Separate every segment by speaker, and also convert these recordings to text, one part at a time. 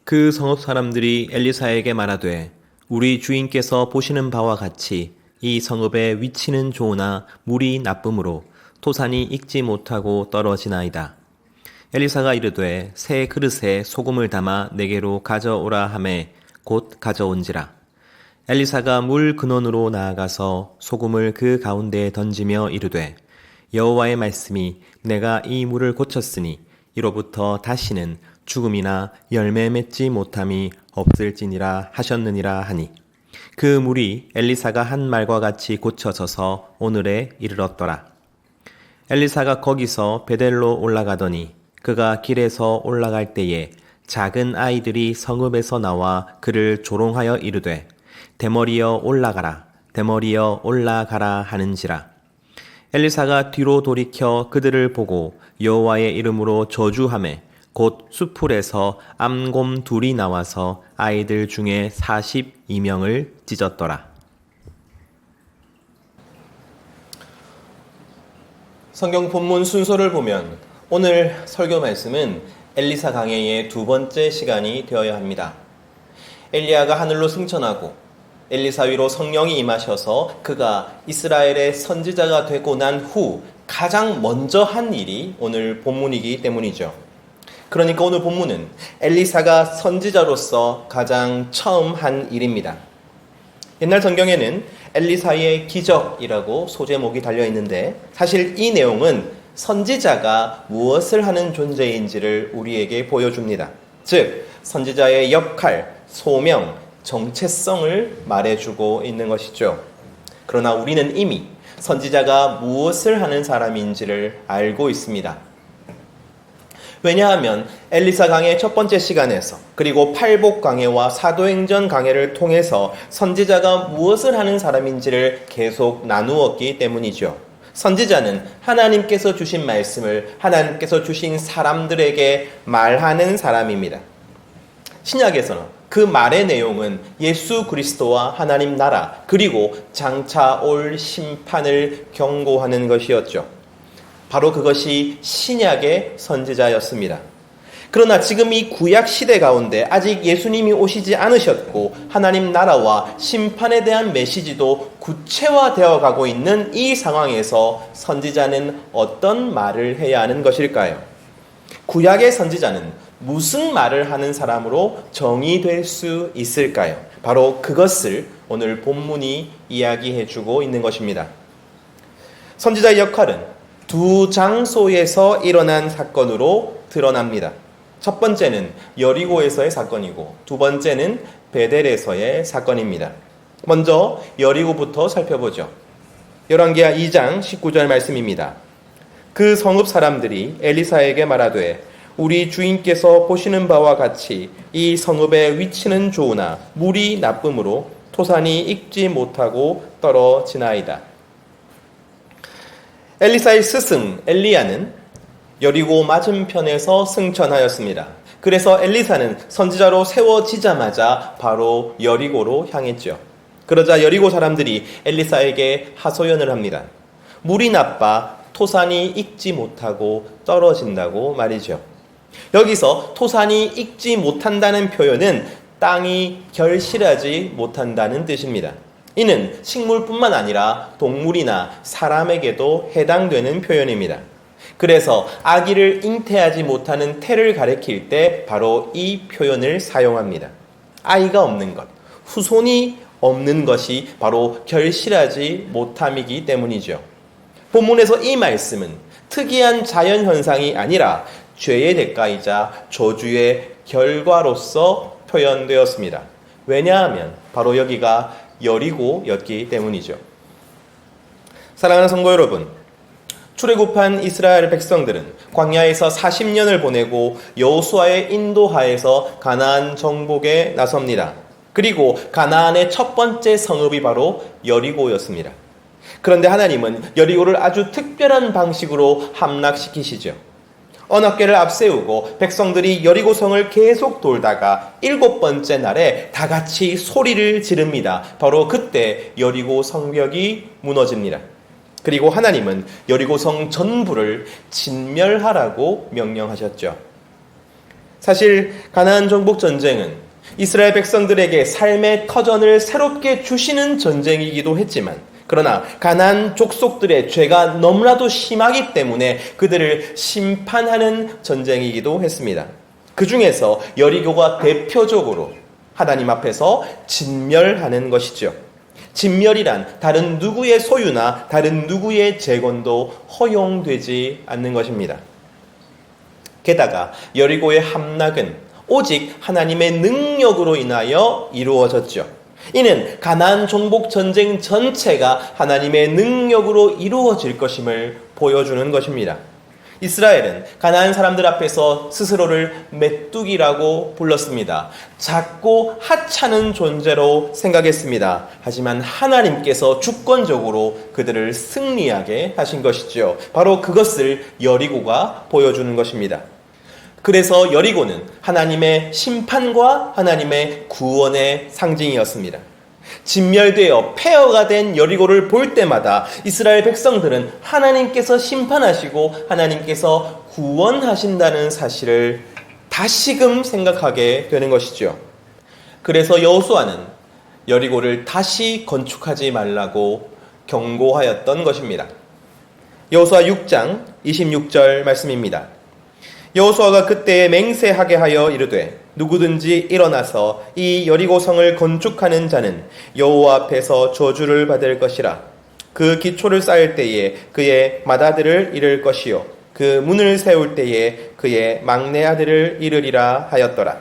Speaker 1: 그 성읍 사람들이 엘리사에게 말하되 우리 주인께서 보시는 바와 같이 이 성읍의 위치는 좋으나 물이 나쁨으로 토산이 익지 못하고 떨어지나이다. 엘리사가 이르되 새 그릇에 소금을 담아 내게로 가져오라 하매 곧 가져온지라. 엘리사가 물 근원으로 나아가서 소금을 그 가운데에 던지며 이르되 여호와의 말씀이 내가 이 물을 고쳤으니 이로부터 다시는 죽음이나 열매 맺지 못함이 없을지니라 하셨느니라 하니 그 물이 엘리사가 한 말과 같이 고쳐져서 오늘에 이르렀더라. 엘리사가 거기서 베델로 올라가더니 그가 길에서 올라갈 때에 작은 아이들이 성읍에서 나와 그를 조롱하여 이르되 대머리여 올라가라 대머리여 올라가라 하는지라. 엘리사가 뒤로 돌이켜 그들을 보고 여호와의 이름으로 저주하매 곧 수풀에서 암곰 둘이 나와서 아이들 중에 42명을 찢었더라. 성경 본문 순서를 보면 오늘 설교 말씀은 엘리사 강해의 두 번째 시간이 되어야 합니다. 엘리야가 하늘로 승천하고 엘리사 위로 성령이 임하셔서 그가 이스라엘의 선지자가 되고 난 후 가장 먼저 한 일이 오늘 본문이기 때문이죠. 그러니까 오늘 본문은 엘리사가 선지자로서 가장 처음 한 일입니다. 옛날 성경에는 엘리사의 기적이라고 소제목이 달려 있는데 사실 이 내용은 선지자가 무엇을 하는 존재인지를 우리에게 보여줍니다. 즉 선지자의 역할, 소명, 정체성을 말해주고 있는 것이죠. 그러나 우리는 이미 선지자가 무엇을 하는 사람인지를 알고 있습니다. 왜냐하면 엘리사 강해 첫 번째 시간에서 그리고 팔복 강해와 사도행전 강해를 통해서 선지자가 무엇을 하는 사람인지를 계속 나누었기 때문이죠. 선지자는 하나님께서 주신 말씀을 하나님께서 주신 사람들에게 말하는 사람입니다. 신약에서는 그 말의 내용은 예수 그리스도와 하나님 나라 그리고 장차 올 심판을 경고하는 것이었죠. 바로 그것이 신약의 선지자였습니다. 그러나 지금 이 구약 시대 가운데 아직 예수님이 오시지 않으셨고 하나님 나라와 심판에 대한 메시지도 구체화되어 가고 있는 이 상황에서 선지자는 어떤 말을 해야 하는 것일까요? 구약의 선지자는 무슨 말을 하는 사람으로 정의될 수 있을까요? 바로 그것을 오늘 본문이 이야기해주고 있는 것입니다. 선지자의 역할은 두 장소에서 일어난 사건으로 드러납니다. 첫 번째는 여리고에서의 사건이고 두 번째는 베델에서의 사건입니다. 먼저 여리고부터 살펴보죠. 열왕기하 2장 19절 말씀입니다. 그 성읍 사람들이 엘리사에게 말하되 우리 주인께서 보시는 바와 같이 이 성읍의 위치는 좋으나 물이 나쁨으로 토산이 익지 못하고 떨어지나이다. 엘리사의 스승 엘리야는 여리고 맞은편에서 승천하였습니다. 그래서 엘리사는 선지자로 세워지자마자 바로 여리고로 향했죠. 그러자 여리고 사람들이 엘리사에게 하소연을 합니다. 물이 나빠 토산이 익지 못하고 떨어진다고 말이죠. 여기서 토산이 익지 못한다는 표현은 땅이 결실하지 못한다는 뜻입니다. 이는 식물뿐만 아니라 동물이나 사람에게도 해당되는 표현입니다. 그래서 아기를 잉태하지 못하는 태를 가리킬 때 바로 이 표현을 사용합니다. 아이가 없는 것, 후손이 없는 것이 바로 결실하지 못함이기 때문이죠. 본문에서 이 말씀은 특이한 자연현상이 아니라 죄의 대가이자 저주의 결과로서 표현되었습니다. 왜냐하면 바로 여기가 여리고였기 때문이죠. 사랑하는 성도 여러분, 출애굽한 이스라엘 백성들은 광야에서 40년을 보내고 여호수아의 인도하에서 가나안 정복에 나섭니다. 그리고 가나안의 첫 번째 성읍이 바로 여리고였습니다. 그런데 하나님은 여리고를 아주 특별한 방식으로 함락시키시죠. 언약궤를 앞세우고 백성들이 여리고성을 계속 돌다가 7번째 날에 다 같이 소리를 지릅니다. 바로 그때 여리고 성벽이 무너집니다. 그리고 하나님은 여리고성 전부를 진멸하라고 명령하셨죠. 사실 가나안 정복 전쟁은 이스라엘 백성들에게 삶의 터전을 새롭게 주시는 전쟁이기도 했지만, 그러나 가나안 족속들의 죄가 너무나도 심하기 때문에 그들을 심판하는 전쟁이기도 했습니다. 그 중에서 여리고가 대표적으로 하나님 앞에서 진멸하는 것이죠. 진멸이란 다른 누구의 소유나 다른 누구의 재건도 허용되지 않는 것입니다. 게다가 여리고의 함락은 오직 하나님의 능력으로 인하여 이루어졌죠. 이는 가나안 정복 전쟁 전체가 하나님의 능력으로 이루어질 것임을 보여주는 것입니다. 이스라엘은 가나안 사람들 앞에서 스스로를 메뚜기라고 불렀습니다. 작고 하찮은 존재로 생각했습니다. 하지만 하나님께서 주권적으로 그들을 승리하게 하신 것이죠. 바로 그것을 여리고가 보여주는 것입니다. 그래서 여리고는 하나님의 심판과 하나님의 구원의 상징이었습니다. 진멸되어 폐허가 된 여리고를 볼 때마다 이스라엘 백성들은 하나님께서 심판하시고 하나님께서 구원하신다는 사실을 다시금 생각하게 되는 것이죠. 그래서 여호수아는 여리고를 다시 건축하지 말라고 경고하였던 것입니다. 여호수아 6장 26절 말씀입니다. 여호수아가 그때에 맹세하게 하여 이르되 누구든지 일어나서 이 여리고성을 건축하는 자는 여호와 앞에서 저주를 받을 것이라. 그 기초를 쌓을 때에 그의 맏아들을 잃을 것이요 그 문을 세울 때에 그의 막내 아들을 잃으리라 하였더라.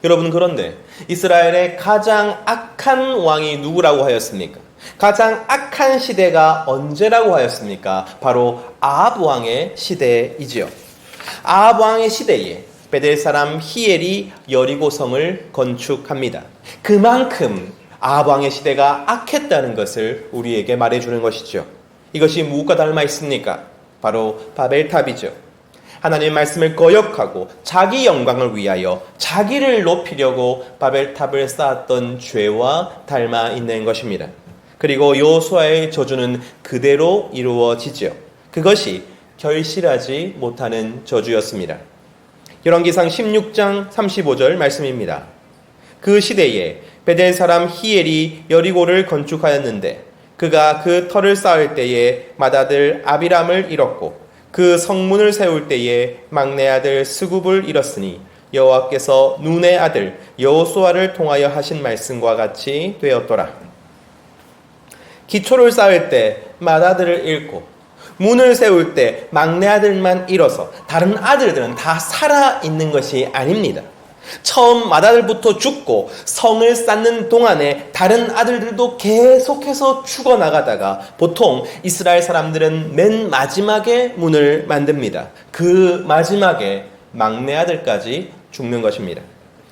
Speaker 1: 여러분, 그런데 이스라엘의 가장 악한 왕이 누구라고 하였습니까? 가장 악한 시대가 언제라고 하였습니까? 바로 아합 왕의 시대이지요. 아합 왕의 시대에 베델 사람 히엘이 여리고성을 건축합니다. 그만큼 아합 왕의 시대가 악했다는 것을 우리에게 말해주는 것이죠. 이것이 무엇과 닮아 있습니까? 바로 바벨탑이죠. 하나님의 말씀을 거역하고 자기 영광을 위하여 자기를 높이려고 바벨탑을 쌓았던 죄와 닮아 있는 것입니다. 그리고 여호수아의 저주는 그대로 이루어지죠. 그것이 결실하지 못하는 저주였습니다. 열왕기상 16장 35절 말씀입니다. 그 시대에 베델 사람 히엘이 여리고를 건축하였는데 그가 그 터를 쌓을 때에 맏아들 아비람을 잃었고 그 성문을 세울 때에 막내 아들 스굽을 잃었으니 여호와께서 눈의 아들 여호수아를 통하여 하신 말씀과 같이 되었더라. 기초를 쌓을 때 맏아들을 잃고 문을 세울 때 막내 아들만 잃어서 다른 아들들은 다 살아있는 것이 아닙니다. 처음 맏아들부터 죽고 성을 쌓는 동안에 다른 아들들도 계속해서 죽어나가다가 보통 이스라엘 사람들은 맨 마지막에 문을 만듭니다. 그 마지막에 막내 아들까지 죽는 것입니다.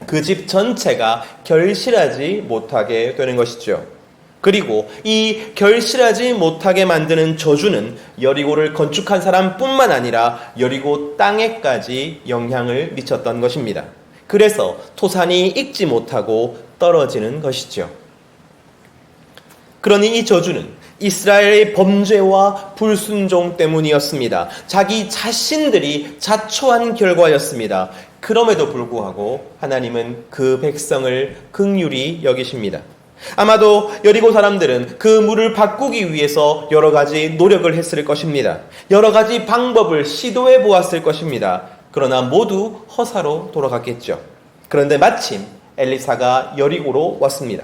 Speaker 1: 그 집 전체가 결실하지 못하게 되는 것이죠. 그리고 이 결실하지 못하게 만드는 저주는 여리고를 건축한 사람뿐만 아니라 여리고 땅에까지 영향을 미쳤던 것입니다. 그래서 토산이 익지 못하고 떨어지는 것이죠. 그러니 이 저주는 이스라엘의 범죄와 불순종 때문이었습니다. 자기 자신들이 자초한 결과였습니다. 그럼에도 불구하고 하나님은 그 백성을 긍휼히 여기십니다. 아마도 여리고 사람들은 그 물을 바꾸기 위해서 여러 가지 노력을 했을 것입니다. 여러 가지 방법을 시도해 보았을 것입니다. 그러나 모두 허사로 돌아갔겠죠. 그런데 마침 엘리사가 여리고로 왔습니다.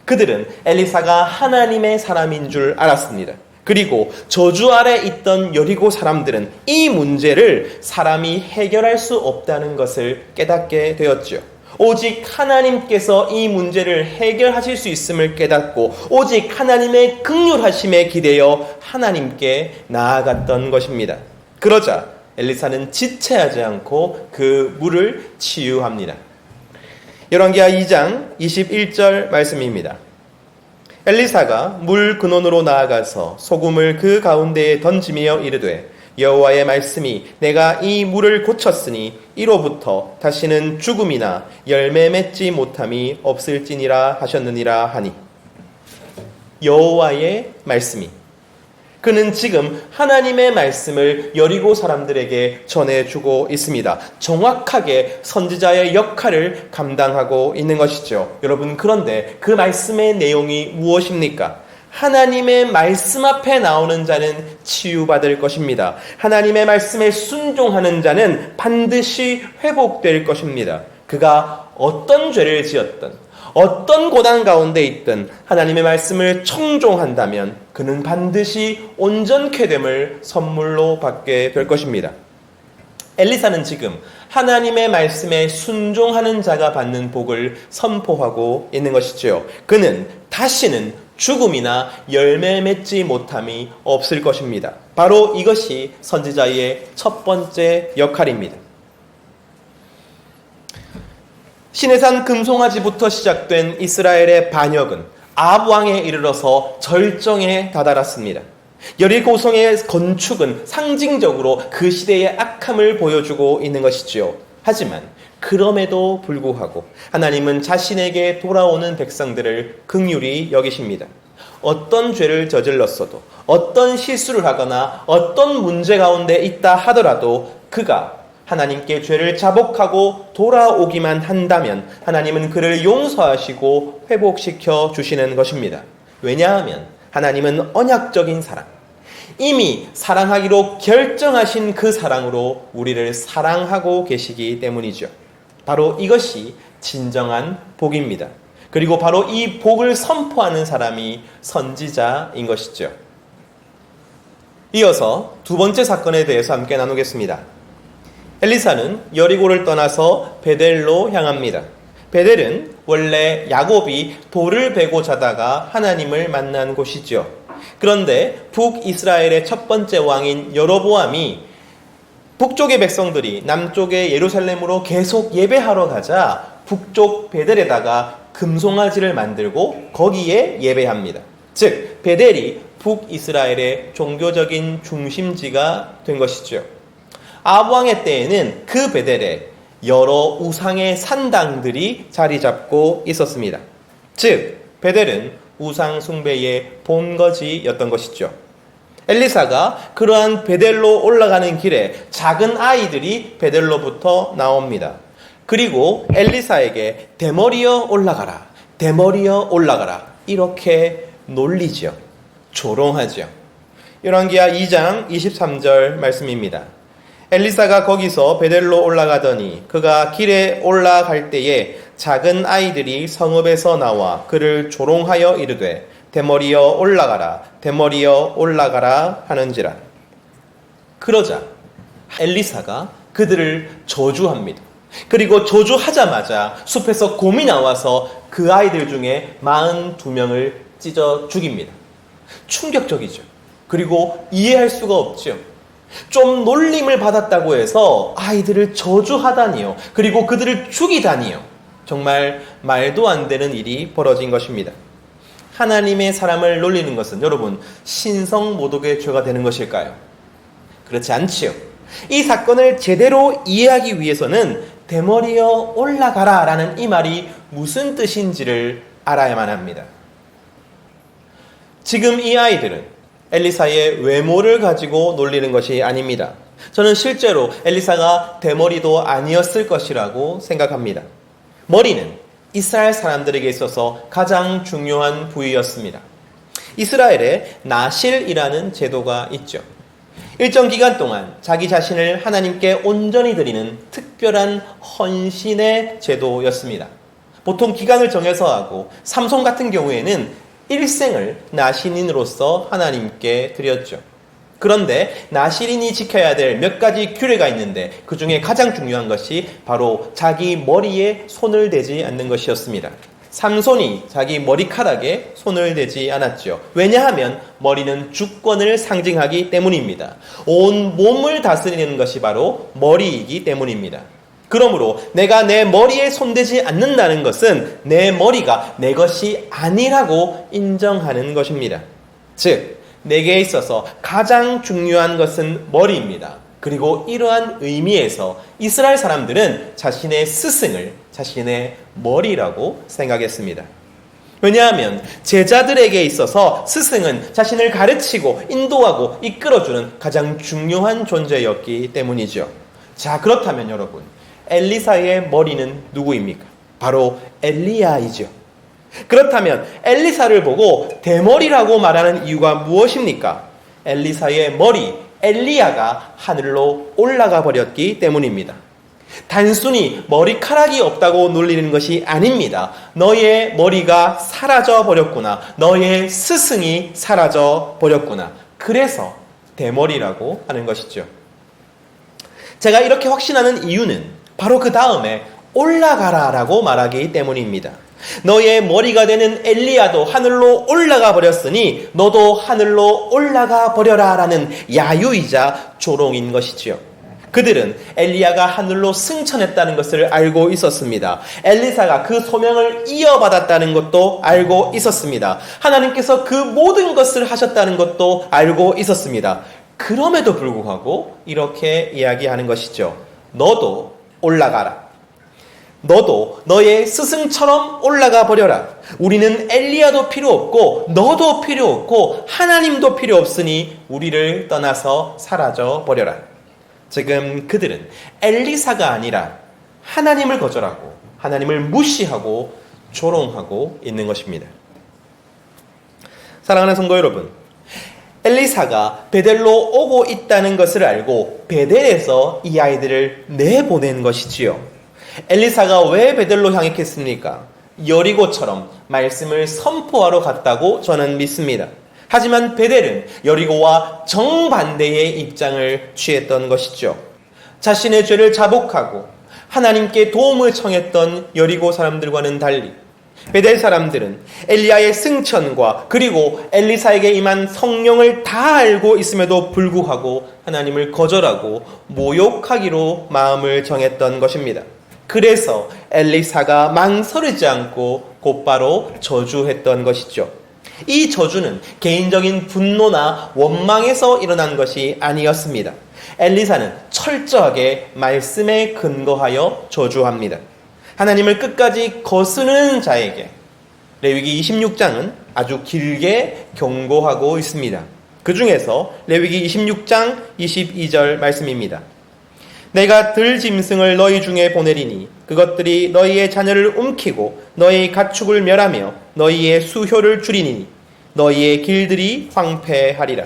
Speaker 1: 그들은 엘리사가 하나님의 사람인 줄 알았습니다. 그리고 저주 아래 있던 여리고 사람들은 이 문제를 사람이 해결할 수 없다는 것을 깨닫게 되었죠. 오직 하나님께서 이 문제를 해결하실 수 있음을 깨닫고 오직 하나님의 긍휼하심에 기대어 하나님께 나아갔던 것입니다. 그러자 엘리사는 지체하지 않고 그 물을 치유합니다. 열왕기하 2장 21절 말씀입니다. 엘리사가 물 근원으로 나아가서 소금을 그 가운데에 던지며 이르되 여호와의 말씀이 내가 이 물을 고쳤으니 이로부터 다시는 죽음이나 열매 맺지 못함이 없을지니라 하셨느니라 하니, 여호와의 말씀이 그는 지금 하나님의 말씀을 여리고 사람들에게 전해주고 있습니다. 정확하게 선지자의 역할을 감당하고 있는 것이죠. 여러분, 그런데 그 말씀의 내용이 무엇입니까? 하나님의 말씀 앞에 나오는 자는 치유받을 것입니다. 하나님의 말씀에 순종하는 자는 반드시 회복될 것입니다. 그가 어떤 죄를 지었든 어떤 고난 가운데 있든 하나님의 말씀을 청종한다면 그는 반드시 온전케 됨을 선물로 받게 될 것입니다. 엘리사는 지금 하나님의 말씀에 순종하는 자가 받는 복을 선포하고 있는 것이지요. 그는 다시는 죽음이나 열매 맺지 못함이 없을 것입니다. 바로 이것이 선지자의 첫 번째 역할입니다. 시내산 금송아지부터 시작된 이스라엘의 반역은 아합 왕에 이르러서 절정에 다다랐습니다. 여리고성의 건축은 상징적으로 그 시대의 악함을 보여주고 있는 것이지요. 하지만 그럼에도 불구하고 하나님은 자신에게 돌아오는 백성들을 긍휼히 여기십니다. 어떤 죄를 저질렀어도, 어떤 실수를 하거나 어떤 문제 가운데 있다 하더라도 그가 하나님께 죄를 자복하고 돌아오기만 한다면 하나님은 그를 용서하시고 회복시켜 주시는 것입니다. 왜냐하면 하나님은 언약적인 사랑, 이미 사랑하기로 결정하신 그 사랑으로 우리를 사랑하고 계시기 때문이죠. 바로 이것이 진정한 복입니다. 그리고 바로 이 복을 선포하는 사람이 선지자인 것이죠. 이어서 두 번째 사건에 대해서 함께 나누겠습니다. 엘리사는 여리고를 떠나서 베델로 향합니다. 베델은 원래 야곱이 돌을 베고 자다가 하나님을 만난 곳이죠. 그런데 북이스라엘의 첫 번째 왕인 여로보암이 북쪽의 백성들이 남쪽의 예루살렘으로 계속 예배하러 가자 북쪽 베델에다가 금송아지를 만들고 거기에 예배합니다. 즉 베델이 북이스라엘의 종교적인 중심지가 된 것이죠. 아합 왕의 때에는 그 베델에 여러 우상의 산당들이 자리 잡고 있었습니다. 즉 베델은 우상 숭배의 본거지였던 것이죠. 엘리사가 그러한 베델로 올라가는 길에 작은 아이들이 베델로부터 나옵니다. 그리고 엘리사에게 대머리여 올라가라, 대머리여 올라가라 이렇게 놀리죠. 조롱하죠. 열왕기하 2장 23절 말씀입니다. 엘리사가 거기서 베델로 올라가더니 그가 길에 올라갈 때에 작은 아이들이 성읍에서 나와 그를 조롱하여 이르되 대머리여 올라가라, 대머리여 올라가라 하는지라. 그러자 엘리사가 그들을 저주합니다. 그리고 저주하자마자 숲에서 곰이 나와서 그 아이들 중에 42명을 찢어 죽입니다. 충격적이죠. 그리고 이해할 수가 없죠. 좀 놀림을 받았다고 해서 아이들을 저주하다니요. 그리고 그들을 죽이다니요. 정말 말도 안 되는 일이 벌어진 것입니다. 하나님의 사람을 놀리는 것은 여러분 신성모독의 죄가 되는 것일까요? 그렇지 않지요. 이 사건을 제대로 이해하기 위해서는 대머리여 올라가라 라는 이 말이 무슨 뜻인지를 알아야만 합니다. 지금 이 아이들은 엘리사의 외모를 가지고 놀리는 것이 아닙니다. 저는 실제로 엘리사가 대머리도 아니었을 것이라고 생각합니다. 머리는 이스라엘 사람들에게 있어서 가장 중요한 부위였습니다. 이스라엘에 나실이라는 제도가 있죠. 일정 기간 동안 자기 자신을 하나님께 온전히 드리는 특별한 헌신의 제도였습니다. 보통 기간을 정해서 하고 삼손 같은 경우에는 일생을 나실인으로서 하나님께 드렸죠. 그런데 나실인이 지켜야 될 몇 가지 규례가 있는데 그 중에 가장 중요한 것이 바로 자기 머리에 손을 대지 않는 것이었습니다. 삼손이 자기 머리카락에 손을 대지 않았죠. 왜냐하면 머리는 주권을 상징하기 때문입니다. 온 몸을 다스리는 것이 바로 머리이기 때문입니다. 그러므로 내가 내 머리에 손대지 않는다는 것은 내 머리가 내 것이 아니라고 인정하는 것입니다. 즉 내게 있어서 가장 중요한 것은 머리입니다. 그리고 이러한 의미에서 이스라엘 사람들은 자신의 스승을 자신의 머리라고 생각했습니다. 왜냐하면 제자들에게 있어서 스승은 자신을 가르치고 인도하고 이끌어주는 가장 중요한 존재였기 때문이죠. 자, 그렇다면 여러분, 엘리사의 머리는 누구입니까? 바로 엘리야이죠. 그렇다면 엘리사를 보고 대머리라고 말하는 이유가 무엇입니까? 엘리사의 머리, 엘리야가 하늘로 올라가 버렸기 때문입니다. 단순히 머리카락이 없다고 놀리는 것이 아닙니다. 너의 머리가 사라져 버렸구나. 너의 스승이 사라져 버렸구나. 그래서 대머리라고 하는 것이죠. 제가 이렇게 확신하는 이유는 바로 그 다음에 올라가라라고 말하기 때문입니다. 너의 머리가 되는 엘리야도 하늘로 올라가 버렸으니 너도 하늘로 올라가 버려라라는 야유이자 조롱인 것이지요. 그들은 엘리야가 하늘로 승천했다는 것을 알고 있었습니다. 엘리사가 그 소명을 이어받았다는 것도 알고 있었습니다. 하나님께서 그 모든 것을 하셨다는 것도 알고 있었습니다. 그럼에도 불구하고 이렇게 이야기하는 것이죠. 너도 올라가라. 너도 너의 스승처럼 올라가 버려라. 우리는 엘리야도 필요 없고 너도 필요 없고 하나님도 필요 없으니 우리를 떠나서 사라져 버려라. 지금 그들은 엘리사가 아니라 하나님을 거절하고 하나님을 무시하고 조롱하고 있는 것입니다. 사랑하는 성도 여러분, 엘리사가 베델로 오고 있다는 것을 알고 베델에서 이 아이들을 내보낸 것이지요. 엘리사가 왜 베델로 향했겠습니까? 여리고처럼 말씀을 선포하러 갔다고 저는 믿습니다. 하지만 베델은 여리고와 정반대의 입장을 취했던 것이죠. 자신의 죄를 자복하고 하나님께 도움을 청했던 여리고 사람들과는 달리 베델 사람들은 엘리야의 승천과 그리고 엘리사에게 임한 성령을 다 알고 있음에도 불구하고 하나님을 거절하고 모욕하기로 마음을 정했던 것입니다. 그래서 엘리사가 망설이지 않고 곧바로 저주했던 것이죠. 이 저주는 개인적인 분노나 원망에서 일어난 것이 아니었습니다. 엘리사는 철저하게 말씀에 근거하여 저주합니다. 하나님을 끝까지 거스르는 자에게 레위기 26장은 아주 길게 경고하고 있습니다. 그 중에서 레위기 26장 22절 말씀입니다. 내가 들짐승을 너희 중에 보내리니 그것들이 너희의 자녀를 움키고 너희 가축을 멸하며 너희의 수효를 줄이니 너희의 길들이 황폐하리라.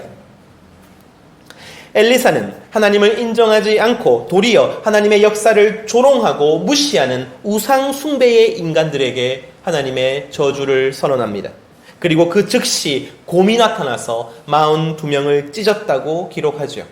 Speaker 1: 엘리사는 하나님을 인정하지 않고 도리어 하나님의 역사를 조롱하고 무시하는 우상 숭배의 인간들에게 하나님의 저주를 선언합니다. 그리고 그 즉시 곰이 나타나서 42명을 찢었다고 기록하죠.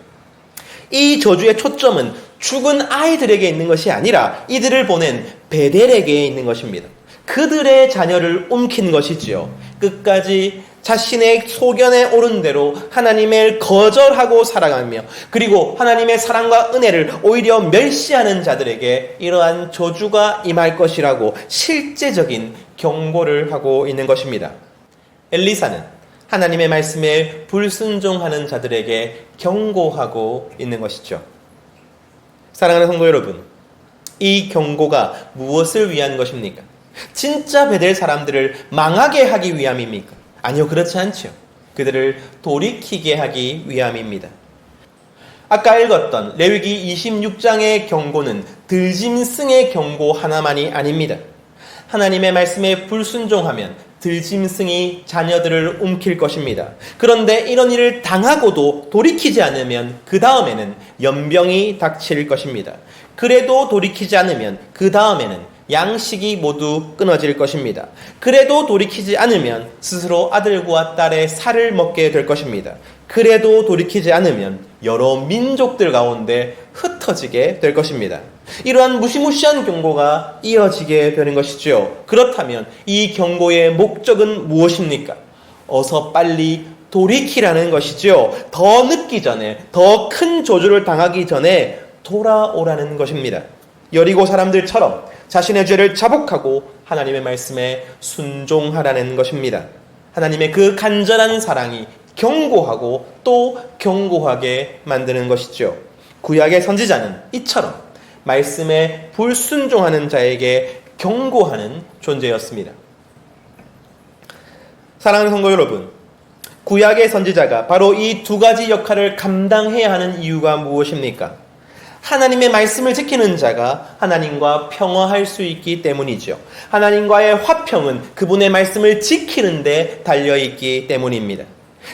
Speaker 1: 이 저주의 초점은 죽은 아이들에게 있는 것이 아니라 이들을 보낸 베델에게 있는 것입니다. 그들의 자녀를 움킨 것이지요. 끝까지 자신의 소견에 오른 대로 하나님을 거절하고 살아가며 그리고 하나님의 사랑과 은혜를 오히려 멸시하는 자들에게 이러한 저주가 임할 것이라고 실제적인 경고를 하고 있는 것입니다. 엘리사는 하나님의 말씀에 불순종하는 자들에게 경고하고 있는 것이죠. 사랑하는 성도 여러분, 이 경고가 무엇을 위한 것입니까? 진짜 베델 사람들을 망하게 하기 위함입니까? 아니요, 그렇지 않죠. 그들을 돌이키게 하기 위함입니다. 아까 읽었던 레위기 26장의 경고는 들짐승의 경고 하나만이 아닙니다. 하나님의 말씀에 불순종하면 들짐승이 자녀들을 움킬 것입니다. 그런데 이런 일을 당하고도 돌이키지 않으면 그 다음에는 연병이 닥칠 것입니다. 그래도 돌이키지 않으면 그 다음에는 양식이 모두 끊어질 것입니다. 그래도 돌이키지 않으면 스스로 아들과 딸의 살을 먹게 될 것입니다. 그래도 돌이키지 않으면 여러 민족들 가운데 흩어지게 될 것입니다. 이러한 무시무시한 경고가 이어지게 되는 것이죠. 그렇다면 이 경고의 목적은 무엇입니까? 어서 빨리 돌이키라는 것이죠. 더 늦기 전에, 더 큰 저주를 당하기 전에 돌아오라는 것입니다. 여리고 사람들처럼 자신의 죄를 자복하고 하나님의 말씀에 순종하라는 것입니다. 하나님의 그 간절한 사랑이 경고하고 또 경고하게 만드는 것이죠. 구약의 선지자는 이처럼 말씀에 불순종하는 자에게 경고하는 존재였습니다. 사랑하는 성도 여러분, 구약의 선지자가 바로 이 두 가지 역할을 감당해야 하는 이유가 무엇입니까? 하나님의 말씀을 지키는 자가 하나님과 평화할 수 있기 때문이죠. 하나님과의 화평은 그분의 말씀을 지키는 데 달려있기 때문입니다.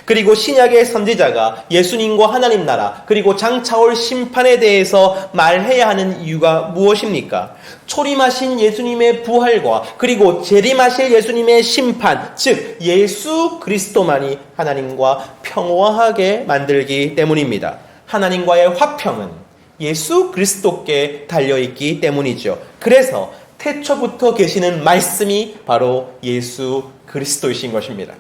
Speaker 1: 그리고 신약의 선지자가 예수님과 하나님 나라 그리고 장차올 심판에 대해서 말해야 하는 이유가 무엇입니까? 초림하신 예수님의 부활과 그리고 재림하실 예수님의 심판, 즉 예수 그리스도만이 하나님과 평화하게 만들기 때문입니다. 하나님과의 화평은 예수 그리스도께 달려있기 때문이죠. 그래서 태초부터 계시는 말씀이 바로 예수 그리스도이신 것입니다.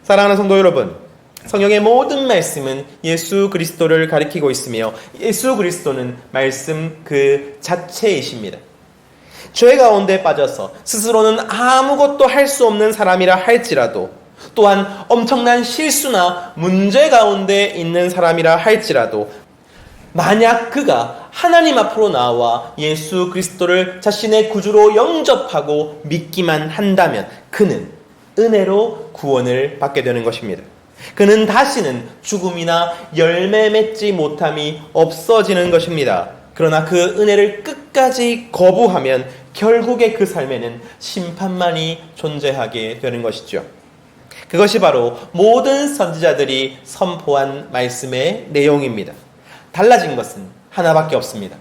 Speaker 1: 사랑하는 성도 여러분, 성경의 모든 말씀은 예수 그리스도를 가리키고 있으며 예수 그리스도는 말씀 그 자체이십니다. 죄 가운데 빠져서 스스로는 아무것도 할 수 없는 사람이라 할지라도, 또한 엄청난 실수나 문제 가운데 있는 사람이라 할지라도, 만약 그가 하나님 앞으로 나와 예수 그리스도를 자신의 구주로 영접하고 믿기만 한다면 그는 은혜로 구원을 받게 되는 것입니다. 그는 다시는 죽음이나 열매 맺지 못함이 없어지는 것입니다. 그러나 그 은혜를 끝까지 거부하면 결국에 그 삶에는 심판만이 존재하게 되는 것이죠. 그것이 바로 모든 선지자들이 선포한 말씀의 내용입니다. 달라진 것은 하나밖에 없습니다.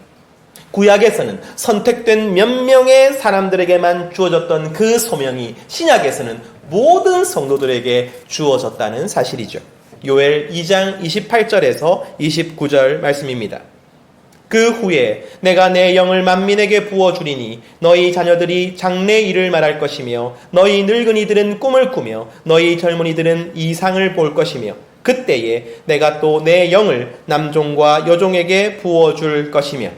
Speaker 1: 구약에서는 선택된 몇 명의 사람들에게만 주어졌던 그 소명이 신약에서는 모든 성도들에게 주어졌다는 사실이죠. 요엘 2장 28절에서 29절 말씀입니다. 그 후에 내가 내 영을 만민에게 부어주리니 너희 자녀들이 장래 일을 말할 것이며 너희 늙은이들은 꿈을 꾸며 너희 젊은이들은 이상을 볼 것이며 그때에 내가 또 내 영을 남종과 여종에게 부어줄 것이며.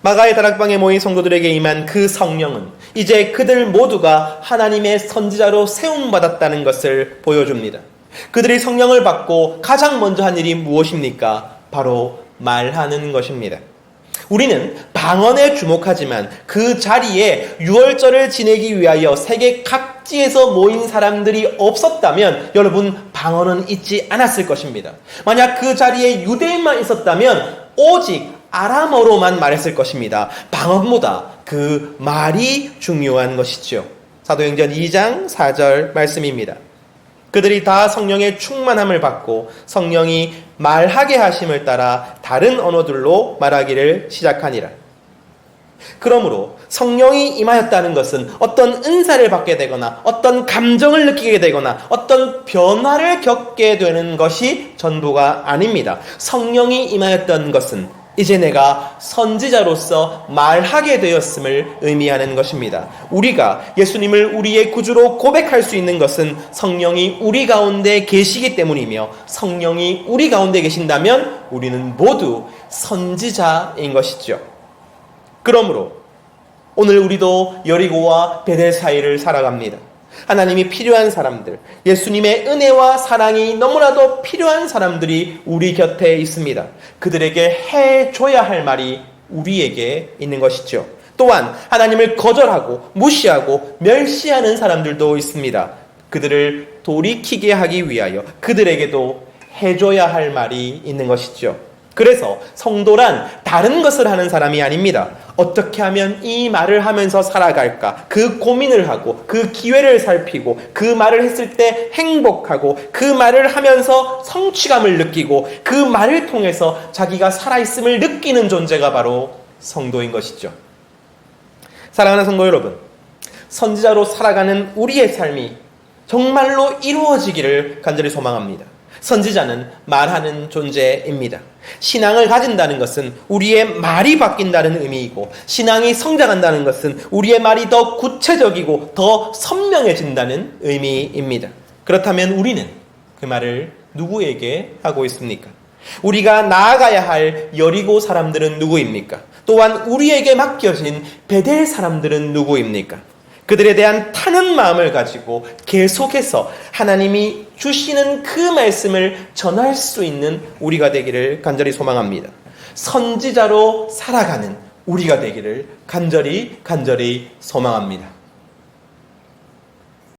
Speaker 1: 마가의 다락방에 모인 성도들에게 임한 그 성령은 이제 그들 모두가 하나님의 선지자로 세움받았다는 것을 보여줍니다. 그들이 성령을 받고 가장 먼저 한 일이 무엇입니까? 바로 말하는 것입니다. 우리는 방언에 주목하지만 그 자리에 유월절을 지내기 위하여 세계 각지에서 모인 사람들이 없었다면 여러분, 방언은 있지 않았을 것입니다. 만약 그 자리에 유대인만 있었다면 오직 아람어로만 말했을 것입니다. 방언보다 그 말이 중요한 것이죠. 사도행전 2장 4절 말씀입니다. 그들이 다 성령의 충만함을 받고 성령이 말하게 하심을 따라 다른 언어들로 말하기를 시작하니라. 그러므로 성령이 임하였다는 것은 어떤 은사를 받게 되거나 어떤 감정을 느끼게 되거나 어떤 변화를 겪게 되는 것이 전부가 아닙니다. 성령이 임하였던 것은 이제 내가 선지자로서 말하게 되었음을 의미하는 것입니다. 우리가 예수님을 우리의 구주로 고백할 수 있는 것은 성령이 우리 가운데 계시기 때문이며 성령이 우리 가운데 계신다면 우리는 모두 선지자인 것이죠. 그러므로 오늘 우리도 여리고와 베델 사이를 살아갑니다. 하나님이 필요한 사람들, 예수님의 은혜와 사랑이 너무나도 필요한 사람들이 우리 곁에 있습니다. 그들에게 해줘야 할 말이 우리에게 있는 것이죠. 또한 하나님을 거절하고 무시하고 멸시하는 사람들도 있습니다. 그들을 돌이키게 하기 위하여 그들에게도 해줘야 할 말이 있는 것이죠. 그래서 성도란 다른 것을 하는 사람이 아닙니다. 어떻게 하면 이 말을 하면서 살아갈까? 그 고민을 하고 그 기회를 살피고 그 말을 했을 때 행복하고 그 말을 하면서 성취감을 느끼고 그 말을 통해서 자기가 살아있음을 느끼는 존재가 바로 성도인 것이죠. 사랑하는 성도 여러분, 선지자로 살아가는 우리의 삶이 정말로 이루어지기를 간절히 소망합니다. 선지자는 말하는 존재입니다. 신앙을 가진다는 것은 우리의 말이 바뀐다는 의미이고 신앙이 성장한다는 것은 우리의 말이 더 구체적이고 더 선명해진다는 의미입니다. 그렇다면 우리는 그 말을 누구에게 하고 있습니까? 우리가 나아가야 할 여리고 사람들은 누구입니까? 또한 우리에게 맡겨진 베델 사람들은 누구입니까? 그들에 대한 타는 마음을 가지고 계속해서 하나님이 주시는 그 말씀을 전할 수 있는 우리가 되기를 간절히 소망합니다. 선지자로 살아가는 우리가 되기를 간절히 소망합니다.